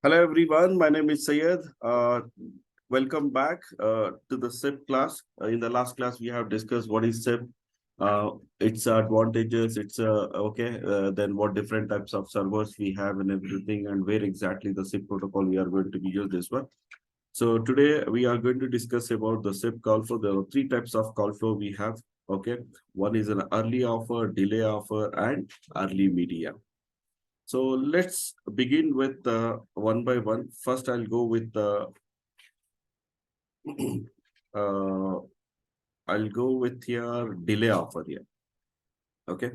Hello everyone, my name is Sayed. Welcome back to the SIP class. In the last class, we have discussed what is SIP, its advantages, then what different types of servers we have and everything, and where exactly the SIP protocol we are going to be use this one. So today we are going to discuss about the SIP call flow. There are three types of call flow we have. Okay, one is an early offer, delay offer, and early media. So let's begin with one by one. First, I'll go with the uh, I'll go with your delay offer here. Okay.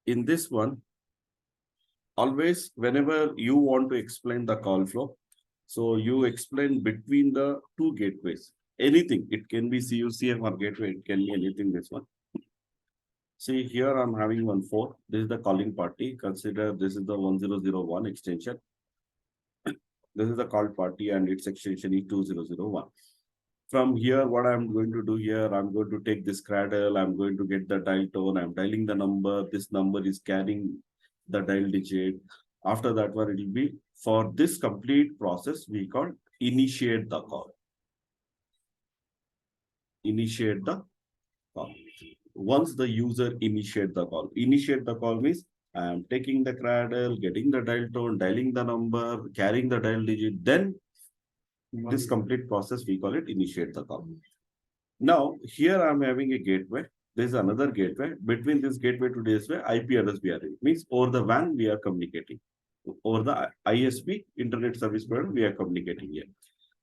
In this one, always whenever you want to explain the call flow, so you explain between the two gateways. Anything, it can be CUCM or gateway, it can be anything. This one. See here, I'm having 1.4. This is the calling party. Consider this is the 1001 extension. This is the called party and its extension is 2001. From here, what I'm going to do here, I'm going to take this cradle, I'm going to get the dial tone, I'm dialing the number, this number is carrying the dial digit. After that one, it will be, for this complete process, we call initiate the call. Initiate the call. Once the user initiate the call means I am taking the cradle, getting the dial tone, dialing the number, carrying the dial digit, then this complete process, we call it initiate the call. Now, here I'm having a gateway. There's another gateway. Between this gateway to this way, IP address we are in. Means over the WAN, we are communicating. Over the ISP, Internet Service Provider, we are communicating here.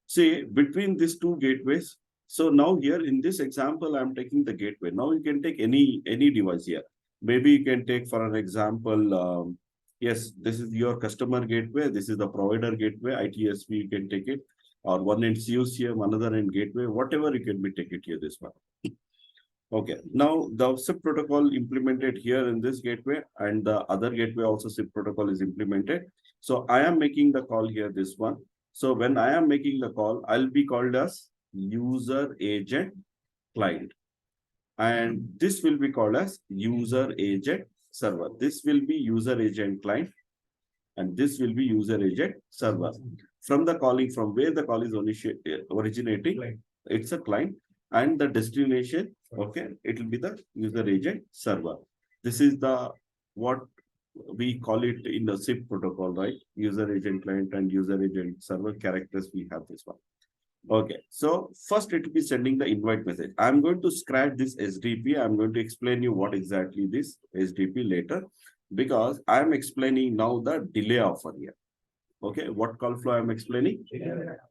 See, between these two gateways, so now here in this example, I'm taking the gateway. Now you can take any device here. Maybe you can take for an example, yes, this is your customer gateway. This is the provider gateway, ITSP, you can take it. Or one end CUCM, another end gateway, whatever you can be take it here, this one. Okay, now the SIP protocol implemented here in this gateway and the other gateway also SIP protocol is implemented. So I am making the call here, this one. So when I am making the call, I'll be called as user agent client. And this will be called as user agent server. This will be user agent client and this will be user agent server. From the calling, from where the call is originating, it's a client and the destination, okay, it will be the user agent server. This is the what we call it in the SIP protocol, right? User agent client and user agent server characters, we have this one. Okay, so first it will be sending the invite message. I'm going to scratch this SDP. I'm going to explain you what exactly this SDP later, because I'm explaining now the delay offer here. Okay, what call flow I'm explaining?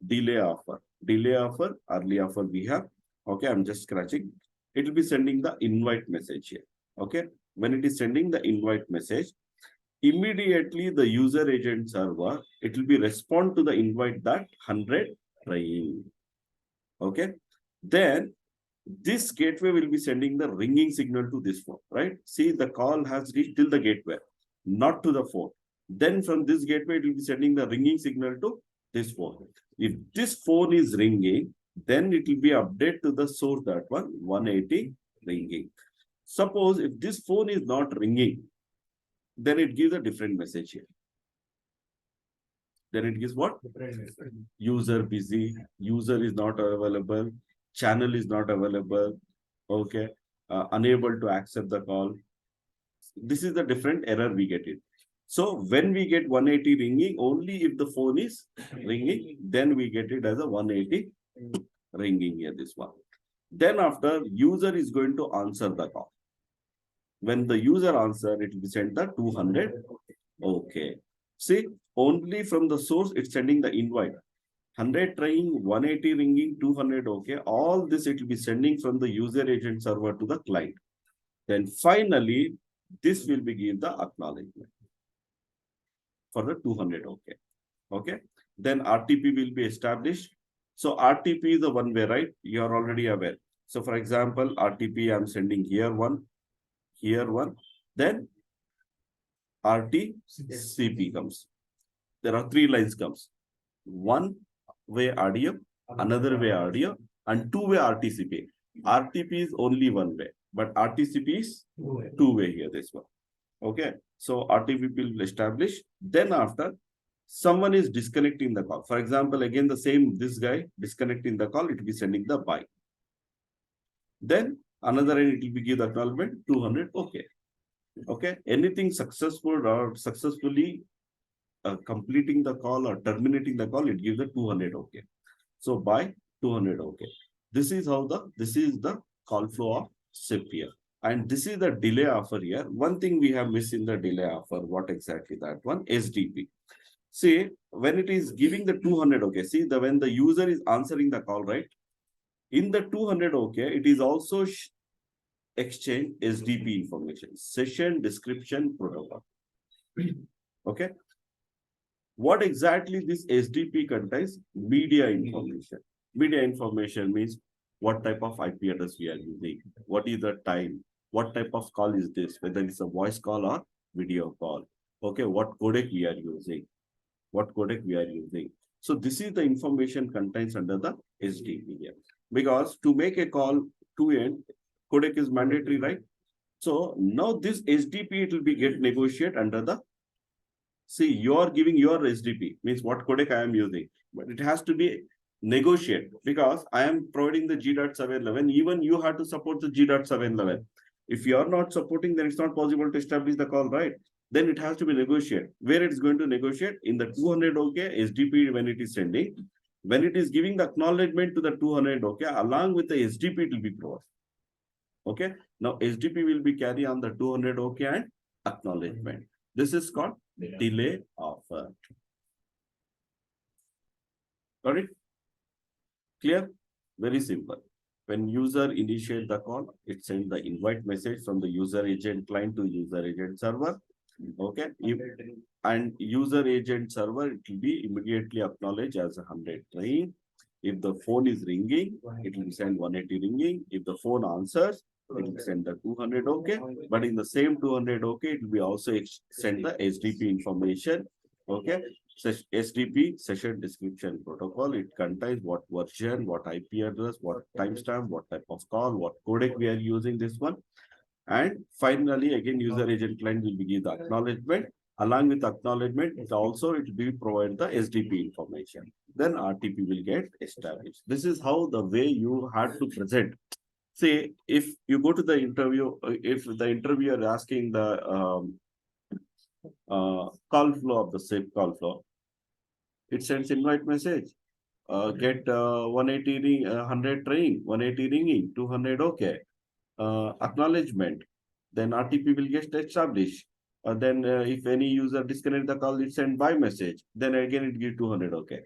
Delay offer. Delay offer, early offer we have. Okay, I'm just scratching. It will be sending the invite message here. Okay, when it is sending the invite message, immediately the user agent server, it will be respond to the invite that 100 trying. Okay, then this gateway will be sending the ringing signal to this phone, right? See, the call has reached till the gateway, not to the phone. Then from this gateway, it will be sending the ringing signal to this phone. If this phone is ringing, then it will be update to the source that one 180 ringing. Suppose if this phone is not ringing, then it gives a different message here. Then it gives what? User busy, user is not available, channel is not available, okay, unable to accept the call. This is the different error we get it. So when we get 180 ringing, only if the phone is ringing, then we get it as a 180 ringing here, this one. Then after, user is going to answer the call. When the user answer, it will be sent the 200. Okay. See, only from the source, it's sending the invite. 100 trying, 180 ringing, 200, okay. All this it will be sending from the user agent server to the client. Then finally, this will be give the acknowledgement for the 200, okay. Okay. Then RTP will be established. So RTP is the one way, right? You are already aware. So for example, RTP, I'm sending here one, then RTCP comes. There are three lines comes. One way audio, another way audio, and two-way RTCP. RTP is only one way, but RTCP is two-way here, this one. Okay. So RTP will establish. Then after, someone is disconnecting the call. For example, again, the same, this guy disconnecting the call, it will be sending the bye. Then another end, it will be give the acknowledgement 200, okay. Okay, anything successful or successfully completing the call or terminating the call, it gives the 200, okay. So by 200, okay. This is the call flow of SIP here. And this is the delay offer here. One thing we have missed in the delay offer, what exactly that one? SDP. See, when it is giving the 200, okay, see, when the user is answering the call, right? In the 200, okay, it is also exchange SDP information, session description protocol. Okay. What exactly this SDP contains? Media information. Media information means what type of IP address we are using, what is the time, what type of call is this, whether it's a voice call or video call. Okay, what codec we are using, what codec we are using. So this is the information contains under the SDP here. Because to make a call to end, codec is mandatory, right? So now this SDP, it will be get negotiated under the, see, you are giving your SDP, means what codec I am using, but it has to be negotiate because I am providing the G.711. Even you have to support the G.711. If you are not supporting, then it's not possible to establish the call, right? Then it has to be negotiated. Where it's going to negotiate? In the 200 OK SDP when it is sending. When it is giving the acknowledgement to the 200 OK, along with the SDP, it will be provided. Okay. Now SDP will be carry on the 200 OK and acknowledgement. This is called delay offer. Got it? Clear? Very simple. When user initiate the call, it sends the invite message from the user agent client to user agent server. Okay. And user agent server, it will be immediately acknowledged as 100 ring. If the phone is ringing, it will send 180 ringing. If the phone answers, it will send the 200 OK. But in the same 200 OK, it will be also send the SDP information. Okay. SDP session description protocol. It contains what version, what IP address, what timestamp, what type of call, what codec we are using this one. And finally, again, user agent client will be give the acknowledgement. Along with acknowledgement, it will be provide the SDP information. Then RTP will get established. This is how the way you had to present. Say, if you go to the interview, if the interviewer asking the call flow of the SIP call flow, it sends invite message. Get 180 ring, 100 ring, 180 ringing, 200 OK. Acknowledgement. Then RTP will get established. Then if any user disconnect the call, it send by message. Then again it give 200 OK.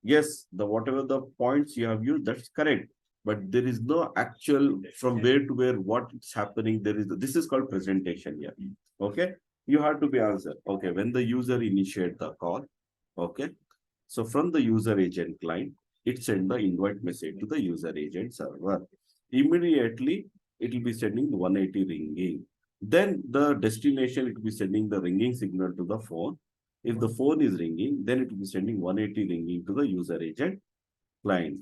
Yes, the whatever the points you have used, that's correct. But there is no actual from where to where what is happening. This is called presentation here. Okay. You have to be answered. Okay. When the user initiate the call. Okay. So from the user agent client, it send the invite message to the user agent server. Immediately, it will be sending the 180 ringing. Then the destination, it will be sending the ringing signal to the phone. If the phone is ringing, then it will be sending 180 ringing to the user agent client.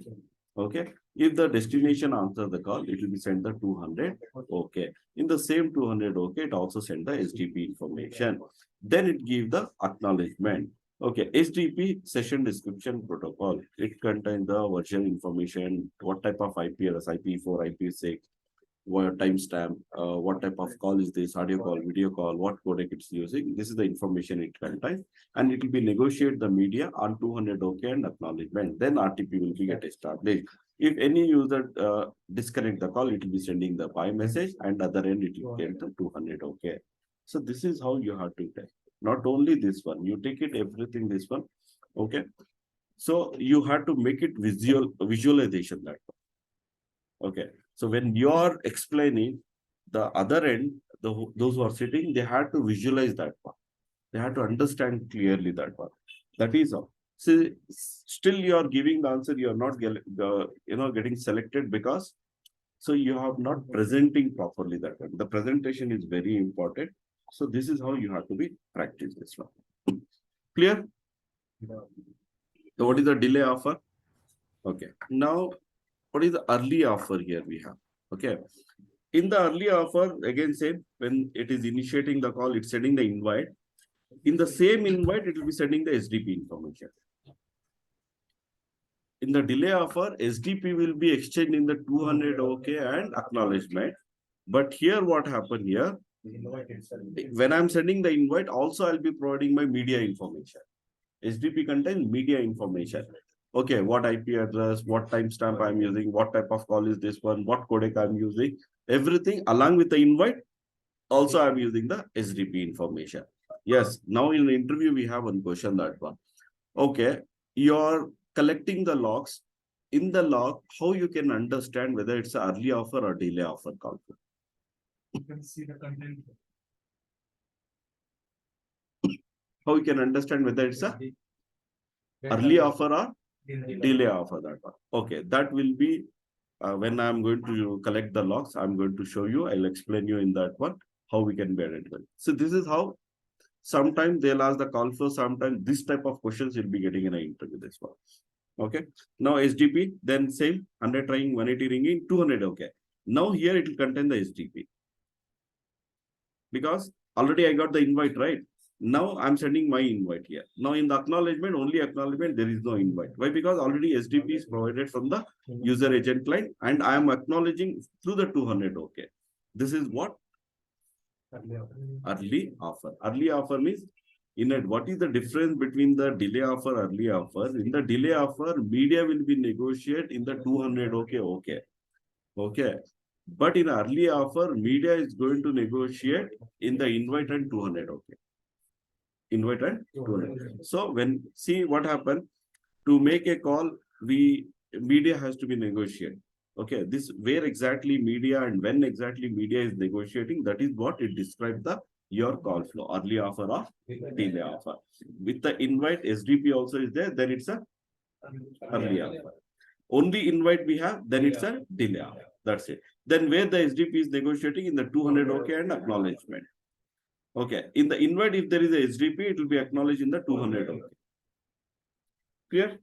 Okay. If the destination answers the call, it will be sent the 200 OK. In the same 200 OK, it also send the SDP information. Then it give the acknowledgement. Okay, SDP session description protocol. It contains the version information, what type of IP address, IP4, IP6, what timestamp, what type of call is this, audio call, video call, what codec it's using. This is the information it contains. And it will be negotiate the media on 200 OK and acknowledgement. Then RTP will be get established. If any user disconnect the call, it will be sending the bye message and other end it will get the 200 OK. So this is how you have to take. Not only this one, you take it everything this one. Okay. So you have to make it visualization that one. Okay. So when you are explaining the other end, those who are sitting, they had to visualize that one. They had to understand clearly that one. That is all. See, still you are giving the answer, you are not getting selected because so you have not presenting properly that one. The presentation is very important. So this is how you have to be practice this one. Clear? So what is the delay offer? Okay. Now, what is the early offer here we have? Okay. In the early offer, again same, when it is initiating the call, it's sending the invite. In the same invite, it will be sending the SDP information. In the delay offer, SDP will be exchanging the 200 OK and acknowledgement. But here, what happened here? When I'm sending the invite, also I'll be providing my media information. SDP contains media information. Okay, what IP address, what timestamp I'm using, what type of call is this one, what codec I'm using, everything along with the invite. Also, I'm using the SDP information. Yes, now in the interview, we have one question, that one. Okay, you're collecting the logs. In the log, how you can understand whether it's an early offer or delay offer call? You can see the content. How you can understand whether it's a early offer or delay offer, that one. Okay, that will be when I'm going to collect the logs, I'm going to show you, I'll explain you in that one, how we can bear it well. So this is how sometimes they'll ask the call flow, sometimes this type of questions you'll be getting in an interview this one. Okay. Now SDP, then same 100 trying, 180 ringing, 200. Okay. Now here it will contain the SDP. Because already I got the invite, right? Now I'm sending my invite here. Now in the acknowledgement, only acknowledgement, there is no invite. Why? Because already SDP is provided from the user agent client and I am acknowledging through the 200. Okay. This is what? Early offer. Early offer means in it, what is the difference between the delay offer, early offer? In the delay offer, media will be negotiated in the 200. Okay. But in early offer, media is going to negotiate in the invite and 200. Okay. Invite and 200. So when see what happened, to make a call, media has to be negotiated. Okay, this where exactly media and when exactly media is negotiating, that is what it describes the your call flow, early offer or delay offer. With the invite, SDP also is there, then it's a early offer. Only invite we have, then it's a delay offer. That's it. Then where the SDP is negotiating in the 200 OK and acknowledgement. Okay, in the invite, if there is a SDP, it will be acknowledged in the 200 OK. Clear?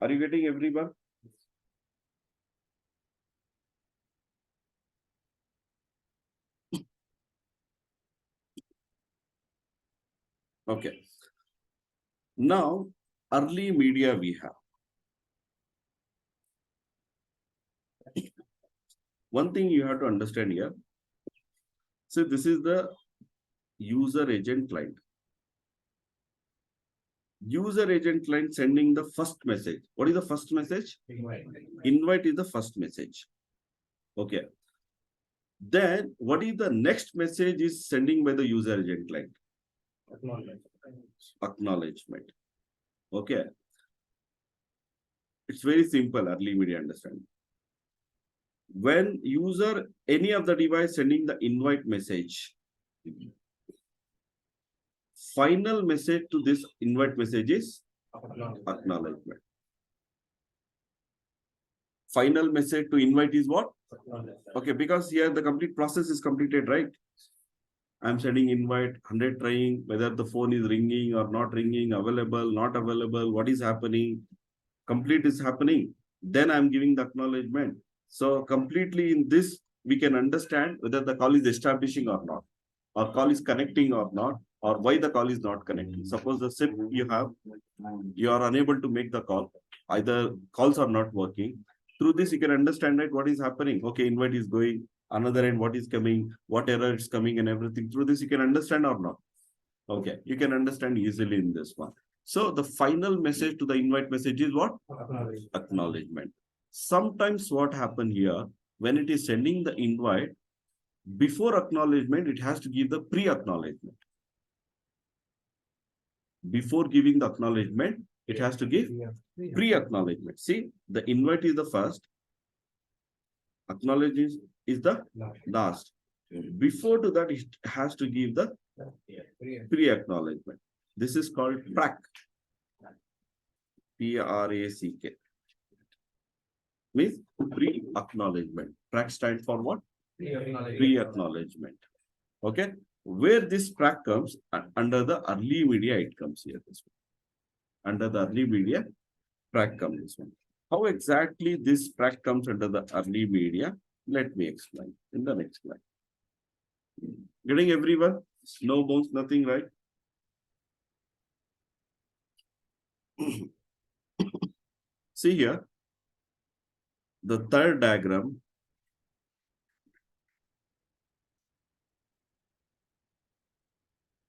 Are you getting everyone? Okay. Now, early media we have. One thing you have to understand here. So this is the user agent client. User agent client sending the first message. What is the first message? Invite is the first message. Okay. Then what is the next message is sending by the user agent client? Acknowledgement. Okay. It's very simple, early media understanding. When user, any of the device sending the invite message, final message to this invite message is acknowledgement. Final message to invite is what? Okay, because here the complete process is completed, right? I'm sending invite, 100 trying, whether the phone is ringing or not ringing, available, not available, what is happening, complete is happening. Then I'm giving the acknowledgement. So completely in this, we can understand whether the call is establishing or not, or call is connecting or not, or why the call is not connecting. Suppose the SIP you have, you are unable to make the call, either calls are not working. Through this, you can understand, right, what is happening. Okay, invite is going, another end, what is coming, what error is coming and everything. Through this, you can understand or not. Okay, you can understand easily in this one. So the final message to the invite message is what? Acknowledgement. Sometimes what happen here, when it is sending the invite, before acknowledgement, it has to give the pre-acknowledgement. Before giving the acknowledgement, it has to give pre-acknowledgement. See, the invite is the first, acknowledgement is the last. Before to that, it has to give the pre-acknowledgement. This is called PRAC. P-R-A-C-K. Means pre-acknowledgement. PRAC stands for what? Pre-acknowledgement. Okay. Where this PRAC comes, under the early media, it comes here. This one. Under the early media, PRAC comes this one. How exactly this PRAC comes under the early media? Let me explain in the next slide. Getting everyone? No bounce, nothing, right? See here, the third diagram.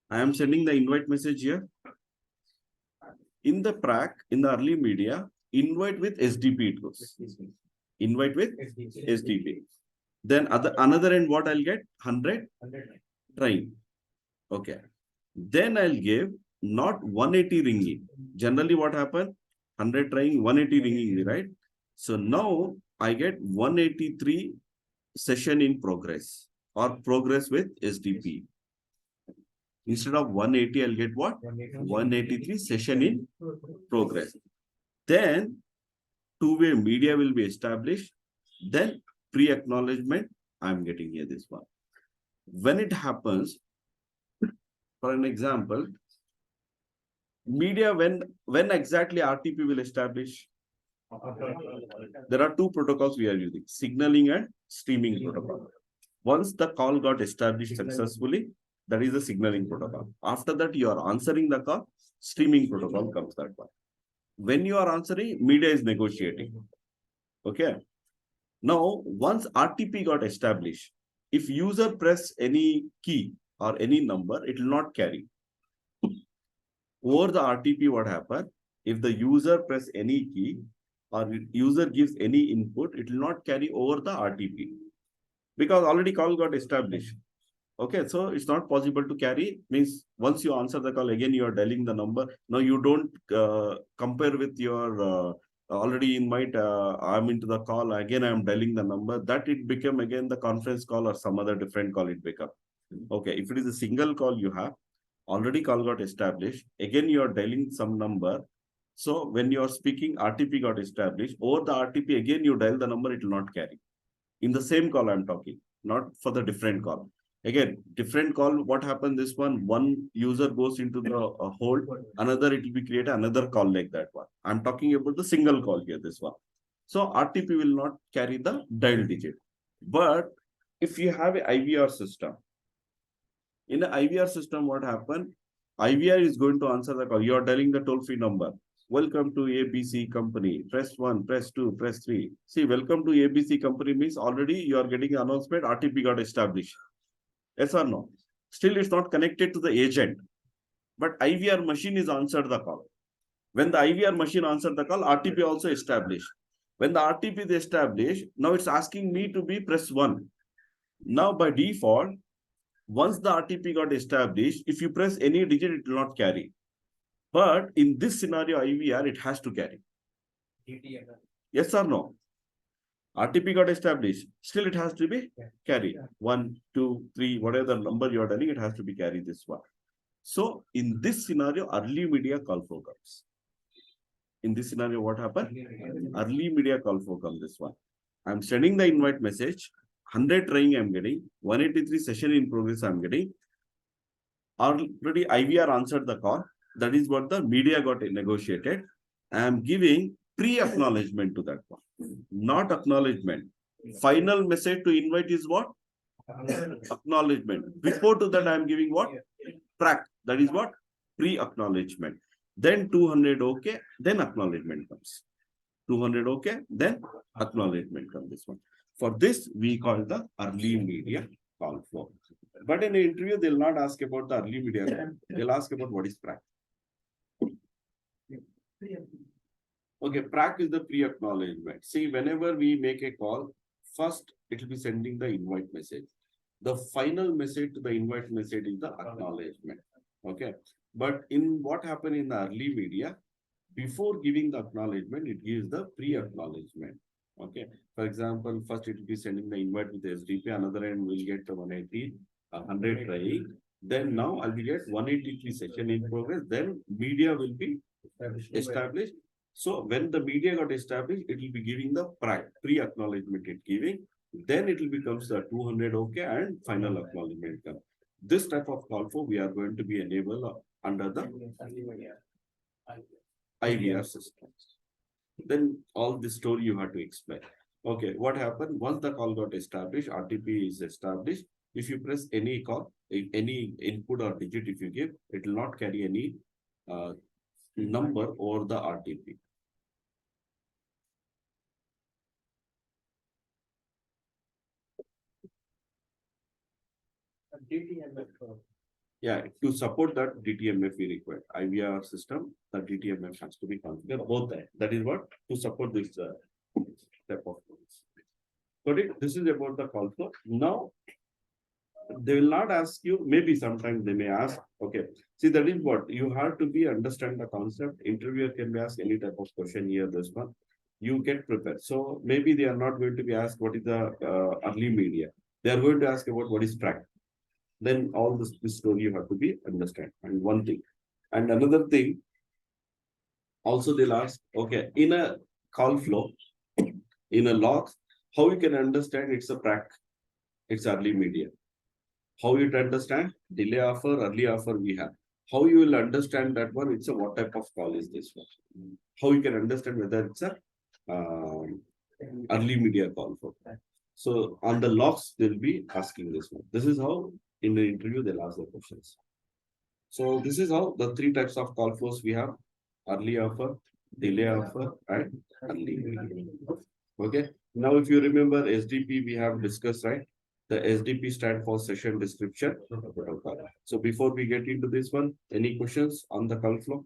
I am sending the invite message here. In the prac, in the early media, invite with SDP it goes. Invite with SDP. Then another end, what I'll get? 100 trying. Okay. Then I'll give not 180 ringing. Generally, what happen? 100 trying, 180 ringing, right? So now I get 183 session in progress or progress with SDP. Instead of 180, I'll get what? 183 session in progress. Then two-way media will be established. Then pre-acknowledgement, I'm getting here this one. When it happens, for an example, media, when exactly RTP will establish? There are two protocols we are using, signaling and streaming protocol. Once the call got established successfully, that is the signaling protocol. After that, you are answering the call, streaming protocol comes that one. When you are answering, media is negotiating. Okay. Now, once RTP got established, if user press any key or any number, it will not carry. Over the RTP, what happened? If the user press any key or user gives any input, it will not carry over the RTP because already call got established. Okay, so it's not possible to carry. Means once you answer the call, again you are dialing the number. Now you don't compare with your already in my I'm into the call, again I'm dialing the number, that it become again the conference call or some other different call it become. Okay, if it is a single call you have, already call got established, again you are dialing some number. So when you are speaking, RTP got established. Over the RTP, again you dial the number, it will not carry. In the same call I'm talking, not for the different call. Again, different call, what happened this one user goes into the hold, another it will be created another call like that one. I'm talking about the single call here, this one. So RTP will not carry the dial digit. But if you have a IVR system, in the IVR system, what happened? IVR is going to answer the call. You are dialing the toll-free number. Welcome to ABC company. Press 1, press 2, press 3. See, welcome to ABC company means already you are getting an announcement, RTP got established. Yes or no? Still, it's not connected to the agent. But IVR machine is answered the call. When the IVR machine answered the call, RTP also established. When the RTP is established, now it's asking me to be press 1. Now, by default, once the RTP got established, if you press any digit, it will not carry. But in this scenario, IVR, it has to carry. Yes or no? RTP got established. Still, it has to be carry. 1, 2, 3, whatever the number you are telling, it has to be carry this one. So in this scenario, early media call flow comes. In this scenario, what happened? Early media call flow comes this one. I'm sending the invite message. 100 trying I'm getting. 183 session in progress I'm getting. Already IVR answered the call. That is what the media got negotiated. I am giving pre-acknowledgement to that one, not acknowledgement. Final message to invite is what? Acknowledgement. Before to that, I am giving what? Prac. That is what? Pre-acknowledgement. Then 200 okay, then acknowledgement comes. 200 okay, then acknowledgement comes this one. For this, we call the early media call flow. But in an interview, they'll not ask about the early media. They'll ask about what is prac. Okay, prac is the pre-acknowledgement. See, whenever we make a call, first it will be sending the invite message. The final message to the invite message is the acknowledgement. Okay. But in what happened in the early media, before giving the acknowledgement, it gives the pre-acknowledgement. Okay. For example, first it will be sending the invite with the SDP, another end will get the 180, 100 trying. Then now I'll be get 183 session in progress. Then media will be established. So when the media got established, it will be giving the pre-acknowledgement it giving. Then it will becomes the 200 okay and final acknowledgement come. This type of call for we are going to be enabled under the IVR systems. Then all this story you have to explain. Okay, what happened? Once the call got established, RTP is established, If you press any call, any input or digit, if you give, it will not carry any number or the RTP. Yeah, to support that DTMF we require IVR system, the DTMF has to be configured both that. That is what to support this type of calls. Got it? This is about the call flow. Now they will not ask you, maybe sometimes they may ask, okay. See, that is what you have to be understand the concept. Interviewer can be asked any type of question here, this one. You get prepared. So maybe they are not going to be asked what is the early media. They are going to ask about what is track. Then all this story you have to be understand. And one thing. And another thing, also they'll ask, okay, in a call flow, in a logs, how you can understand it's a track, it's early media. How you to understand delay offer, early offer we have. How you will understand that one, it's a what type of call is this one. How you can understand whether it's a early media call for. So on the logs, they'll be asking this one. This is how in the interview they'll ask the questions. So this is how the three types of call flows we have: early offer, delay offer, and early media. Okay. Now, if you remember SDP, we have discussed, right? The SDP stand for session description protocol. So before we get into this one, any questions on the call flow?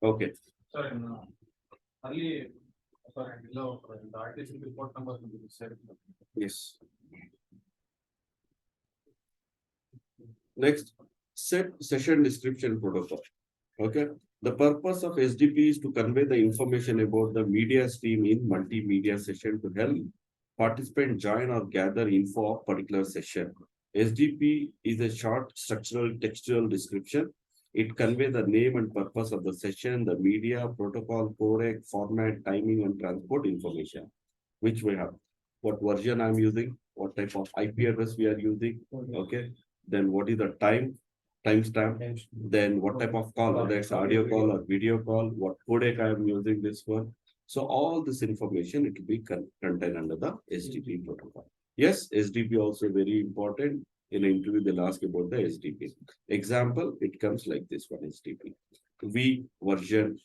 Okay. Sorry, no. Early, sorry, below, the artist report number will be set. Yes. Next, set session description protocol. Okay. The purpose of SDP is to convey the information about the media stream in multimedia session to help participant join or gather info of particular session. SDP is a short structural textual description. It conveys the name and purpose of the session, the media, protocol, codec, format, timing, and transport information, which we have. What version I'm using, what type of IP address we are using, okay. Then what is the timestamp, then what type of call, whether it's audio call or video call, what codec I am using this one. So all this information, it will be contained under the SDP protocol. Yes, SDP also very important. In an interview, they'll ask about the SDP. Example, it comes like this one SDP. V version,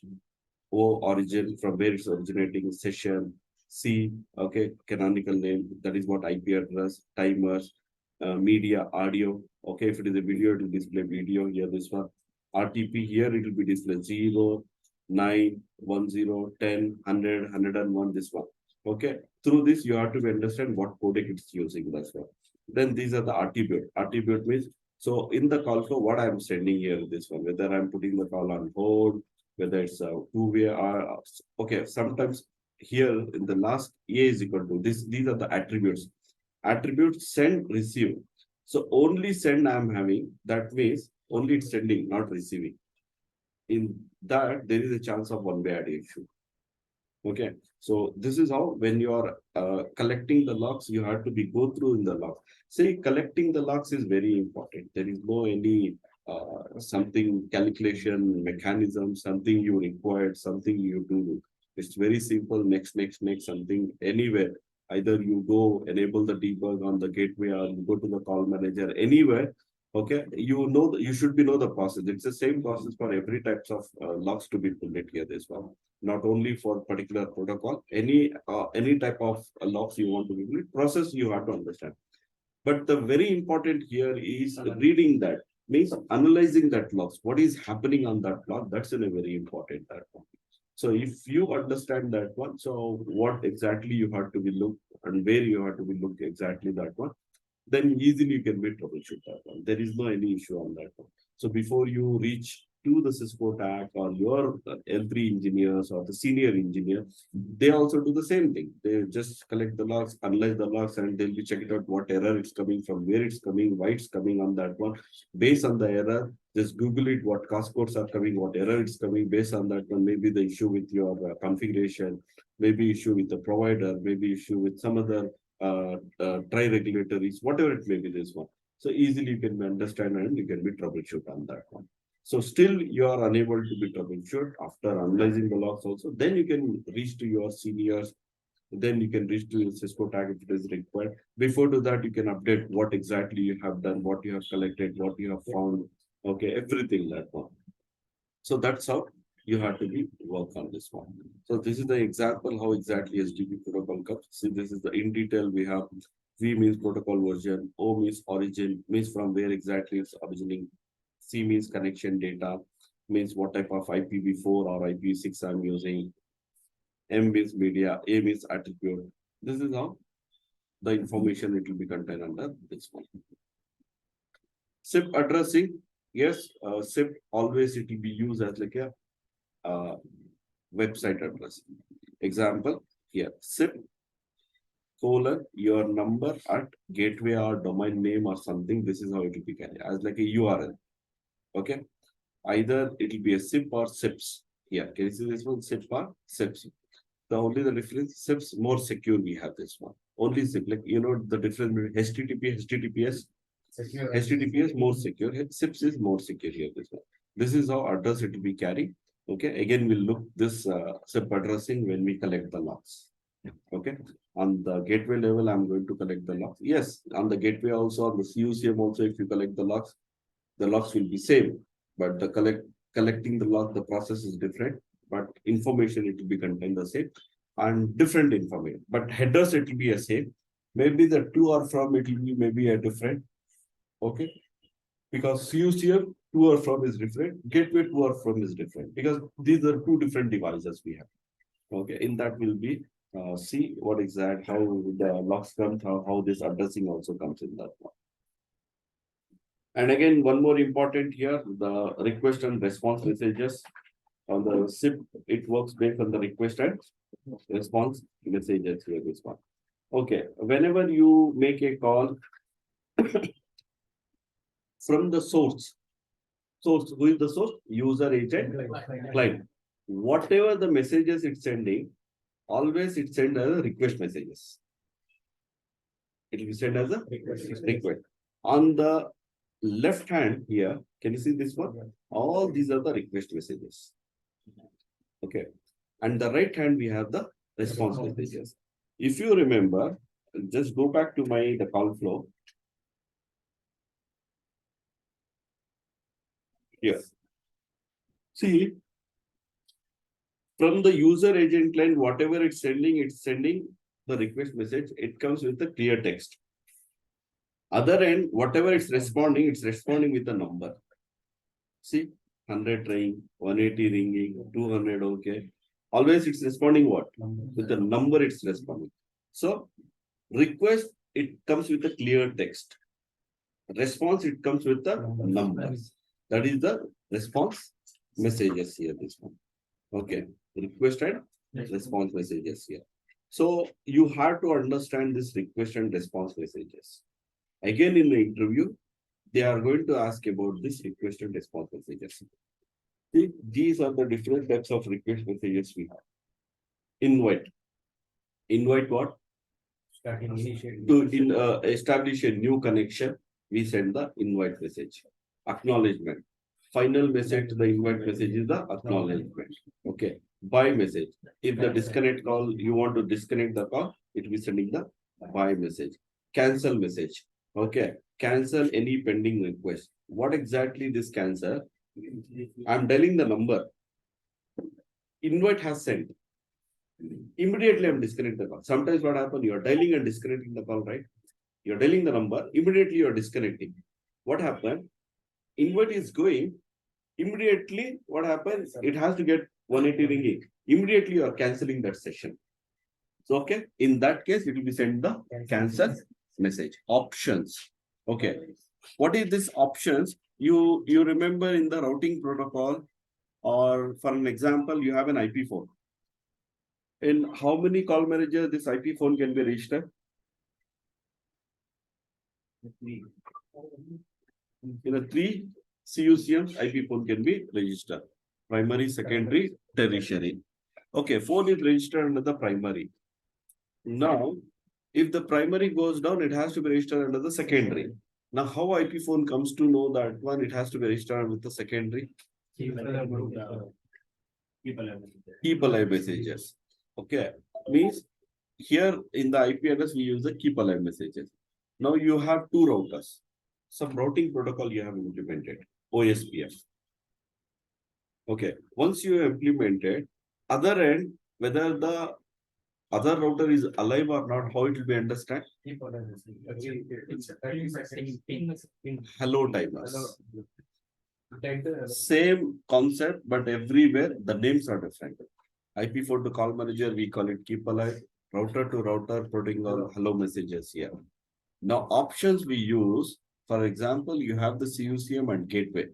O origin, from where it's originating, session, C, okay, canonical name, that is what IP address, timers, media, audio. Okay, if it is a video, it will display video here, this one. RTP here, it will be display 0, 9, 10, 10, 100, 101, this one. Okay, through this, you have to understand what codec it's using, that's one. Then these are the attribute. Attribute means, so in the call flow, what I'm sending here, this one, whether I'm putting the call on hold, whether it's a two-way or, okay, sometimes here in the last A is equal to this, these are the attributes. Attributes send, receive. So only send I'm having, that means only it's sending, not receiving. In that, there is a chance of one-way addition. Okay, so this is how when you are collecting the logs, you have to be go through in the logs. See, collecting the logs is very important. There is no any something calculation mechanism, something you required, something you do. It's very simple. Next, something anywhere. Either you go enable the debug on the gateway or you go to the call manager anywhere. Okay, you know you should be know the process. It's the same process for every types of logs to be pulled here. This one, not only for particular protocol, any type of logs you want to be built, process you have to understand. But the very important here is reading that, means analyzing that logs. What is happening on that log? That's a very important that one. So if you understand that one, so what exactly you have to be look and where you have to be look exactly that one, then easily you can be troubleshoot that one. There is no any issue on that one. So before you reach to the Cisco tag or your L3 engineers or the senior engineer, they also do the same thing. They just collect the logs, analyze the logs, and they'll be checking out what error it's coming from, where it's coming, why it's coming on that one. Based on the error, just Google it, what cost codes are coming, what error it's coming. Based on that one, maybe the issue with your configuration, maybe issue with the provider, maybe issue with some other tri-regulatories, whatever it may be, this one. So easily you can understand and you can be troubleshoot on that one. So still you are unable to be troubleshoot after analyzing the logs also, then you can reach to your seniors, then you can reach to your Cisco tag if it is required. Before to that, you can update what exactly you have done, what you have collected, what you have found, okay, everything that one. So that's how you have to be work on this one. So this is the example how exactly HTTP protocol comes. See, this is the in detail we have. V means protocol version, O means origin, means from where exactly it's originating. C means connection data, means what type of IPv4 or IPv6 I'm using. M means media, A means attribute. This is how the information it will be contained under this one. SIP addressing, yes, SIP always it will be used as like a website address. Example here, SIP colon your number at gateway or domain name or something. This is how it will be carried as like a URL. Okay, either it will be a SIP or SIPs. Here, can you see this one? SIP or SIPs. The only the difference, SIPs more secure. We have this one. Only SIP, like you know the difference between HTTP, HTTPS. Secure. HTTPS more secure. SIPs is more secure here. This one. This is how address it will be carried. Okay. Again, we'll look this SIP addressing when we collect the logs. Okay. On the gateway level, I'm going to collect the logs. Yes, on the gateway also, on the CUCM also, if you collect the logs will be same. But the collecting the log, the process is different. But information it will be contained the same and different information. But headers it will be the same. Maybe the to or from it will be maybe a different. Okay. Because CUCM to or from is different. Gateway to or from is different. Because these are two different devices we have. Okay. In that will be see what exact how the logs come, how this addressing also comes in that one. And again, one more important here, the request and response messages on the SIP, it works based on the request and response messages here, this one. Okay, whenever you make a call from the source, who is the source? User agent, client. Whatever the messages it's sending, always it send as request messages. It will be sent as a request. On the left hand here, can you see this one? All these are the request messages. Okay. And the right hand, we have the response messages. If you remember, just go back to the call flow. Here. See, from the user agent line, whatever it's sending the request message, it comes with the clear text. Other end, whatever it's responding with a number. See, 100 ring, 180 ringing, 200, okay. Always it's responding what? With the number it's responding. So, request, it comes with a clear text. Response, it comes with the numbers. That is the response messages here, this one. Okay, request and response messages here. So, you have to understand this request and response messages. Again, in the interview, they are going to ask about this request and response messages. See, these are the different types of request messages we have. Invite. Invite what? To establish a new connection, we send the invite message. Acknowledgement. Final message to the invite message is the acknowledgement. Okay. Bye message. If the disconnect call, you want to disconnect the call, it will be sending the bye message. Cancel message. Okay. Cancel any pending request. What exactly this cancel? I'm dialing the number. Invite has sent. Immediately I'm disconnecting the call. Sometimes what happens, you're dialing and disconnecting the call, right? You're dialing the number, immediately you're disconnecting. What happened? Invite is going, immediately what happens? It has to get 180 ringing. Immediately you are canceling that session. So, okay, in that case, it will be sent the cancel message. Options. Okay. What is this options? You remember in the routing protocol, or for an example, you have an IP phone. In how many call managers this IP phone can be registered? In a 3 CUCM, IP phone can be registered. Primary, secondary, tertiary. Okay, phone is registered under the primary. Now, if the primary goes down, it has to be registered under the secondary. Now, how IP phone comes to know that one, it has to be registered with the secondary? Keep alive messages. Okay, means here in the IP address, we use the keep alive messages. Now you have two routers. Some routing protocol you have implemented, OSPF. Okay, once you implemented, other end, whether the other router is alive or not, how it will be understand? Hello timers. Same concept, but everywhere the names are different. IP phone to call manager, we call it keep alive. Router to router, putting on hello messages here. Now options we use, for example, you have the CUCM and gateway.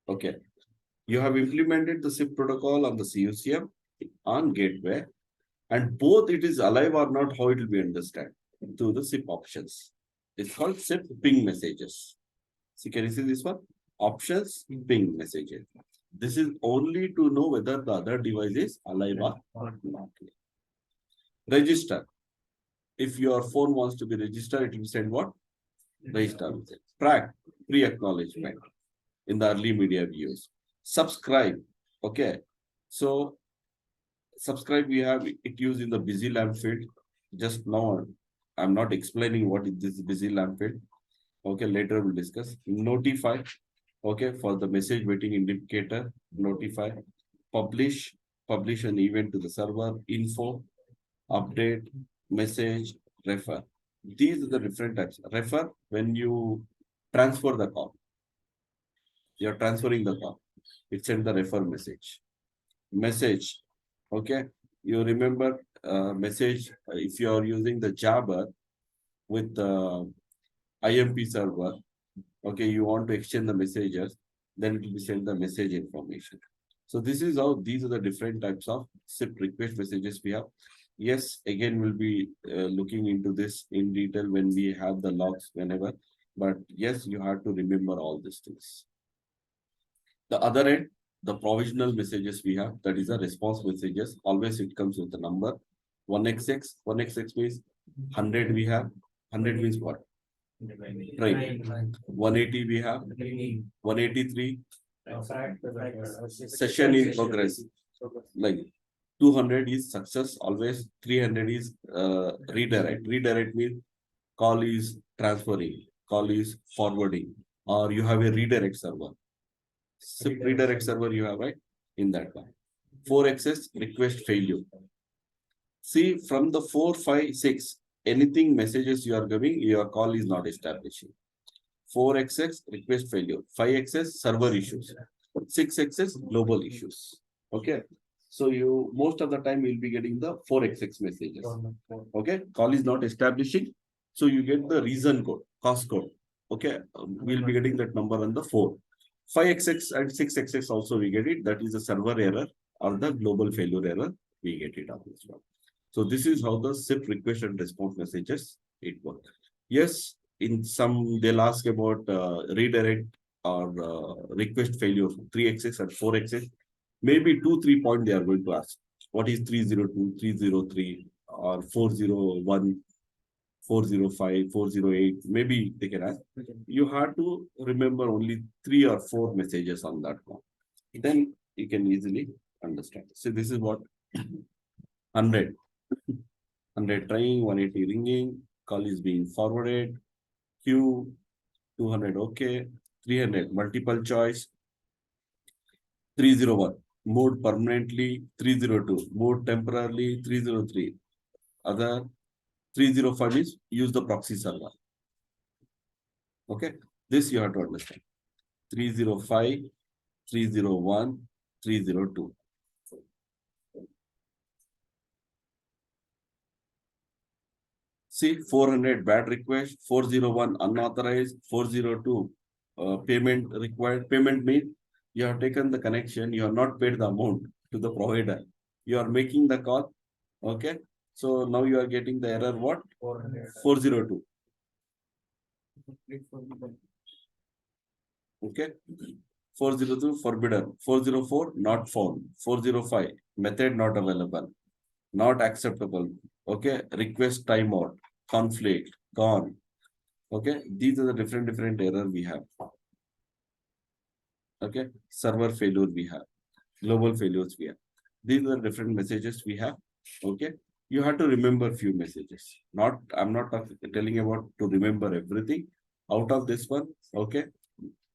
Okay. You have implemented the SIP protocol on the CUCM on gateway, and both it is alive or not, how it will be understand through the SIP options. It's called SIP ping messages. So can you see this one? Options ping messages. This is only to know whether the other device is alive or not. Register. If your phone wants to be registered, it will send what? Register message. Track, pre-acknowledgement in the early media views. Subscribe. Okay. So subscribe, we have it used in the busy lamp field. Just now, I'm not explaining what is this busy lamp field. Okay, later we'll discuss. Notify. Okay, for the message waiting indicator, notify. Publish an event to the server. Info, update, message, refer. These are the different types. Refer when you transfer the call. You're transferring the call. It sends the refer message. Message. Okay. You remember message if you are using the Jabber with the IMP server. Okay, you want to exchange the messages, then it will send the message information. So this is how these are the different types of SIP request messages we have. Yes, again, we'll be looking into this in detail when we have the logs whenever. But yes, you have to remember all these things. The other end, the provisional messages we have, that is the response messages. Always it comes with the number 1xx. 1xx means 100 we have. 100 means what? Right. 180 we have. 183. Session in progress. Like 200 is success. Always 300 is redirect. Redirect means call is transferring. Call is forwarding. Or you have a redirect server. SIP redirect server you have, right? In that one. 4xx request failure. See, from the 4, 5, 6, anything messages you are giving, your call is not establishing. 4xx request failure. 5xx server issues. 6xx global issues. Okay. So you most of the time you'll be getting the 4xx messages. Okay. Call is not establishing. So you get the reason code, cost code. Okay. We'll be getting that number on the 4. 5xx and 6xx also we get it. That is a server error or the global failure error. We get it on this one. So this is how the SIP request and response messages it works. Yes, in some they'll ask about redirect or request failure 3xx and 4xx. Maybe 2-3 point they are going to ask. What is 302, 303 or 401? 405, 408, maybe they can ask. You have to remember only 3 or 4 messages on that one. Then you can easily understand. So this is what 100. 100 trying, 180 ringing, call is being forwarded, queue, 200 okay, 300 multiple choice, 301 mode permanently, 302 mode temporarily, 303 other. 305 is use the proxy server. Okay, this you have to understand. 305, 301, 302. See, 400 bad request, 401 unauthorized, 402 payment required. Payment means you have taken the connection, you have not paid the amount to the provider. You are making the call. Okay. So now you are getting the error what? 400. 402. Okay. 402 forbidden. 404 not found. 405 method not available. Not acceptable. Okay. Request timeout. Conflict. Gone. Okay. These are the different error we have. Okay. Server failure we have. Global failures we have. These are different messages we have. Okay. You have to remember few messages. I'm not telling about to remember everything. Out of this one, okay.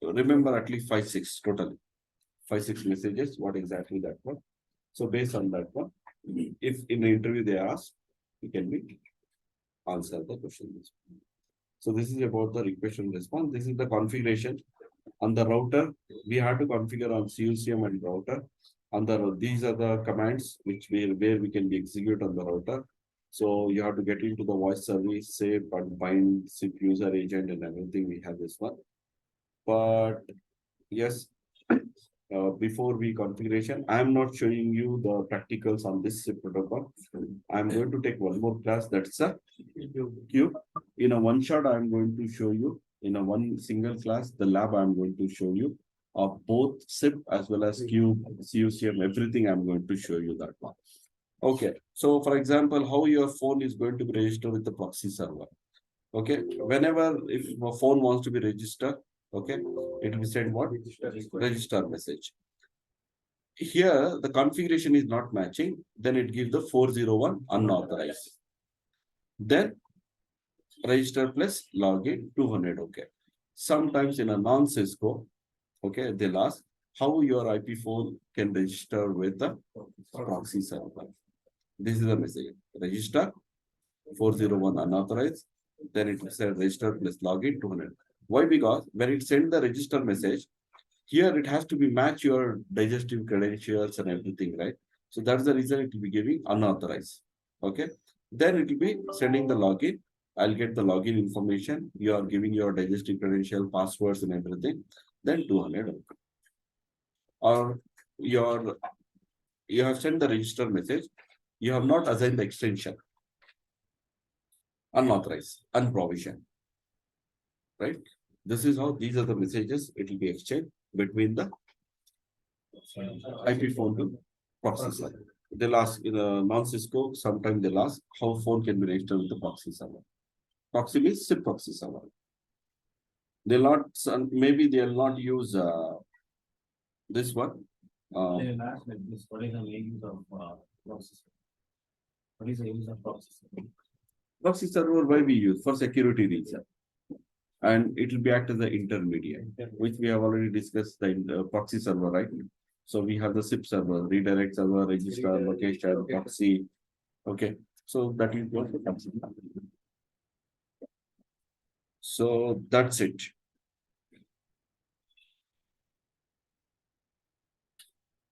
Remember at least 5-6 totally. 5-6 messages. What exactly that one? So based on that one, if in the interview they ask, you can be answer the question. So this is about the request and response. This is the configuration. On the router, we have to configure on CUCM and router. These are the commands where we can be execute on the router. So you have to get into the voice service, save and bind SIP user agent and everything. We have this one. But yes, before we configuration, I am not showing you the practicals on this SIP protocol. I am going to take one more class. That's a cube. In a one shot, I am going to show you in a one single class, the lab I'm going to show you of both SIP as well as cube, CUCM, everything I'm going to show you that one. Okay. So for example, how your phone is going to be registered with the proxy server. Okay. Whenever if a phone wants to be registered, okay, it will send what? Register message. Here, the configuration is not matching, then it gives the 401 unauthorized. Then register plus login 200. Okay. Sometimes in a non-Cisco, okay, they'll ask how your IP phone can register with the proxy server. This is the message. Register 401 unauthorized. Then it will say register plus login 200. Why? Because when it sends the register message, here it has to be match your digestive credentials and everything, right? So that's the reason it will be giving unauthorized. Okay. Then it will be sending the login. I'll get the login information. You are giving your digestive credential, passwords and everything. Then 200. Or you have sent the register message. You have not assigned the extension. Unauthorized, unprovisioned. Right? This is how these are the messages. It will be exchanged between the IP phone to proxy server. They'll ask in a non-Cisco, sometimes they'll ask how phone can be registered with the proxy server. Proxy means SIP proxy server. They'll not, maybe they'll not use this one. They will ask like this, what is the use of proxy? What is the use of proxy? Proxy server, why we use? For security reason. And it will be act as the intermediate, which we have already discussed the proxy server, right? So we have the SIP server, redirect server, register, location, proxy. Okay. So that is what the proxy. So that's it.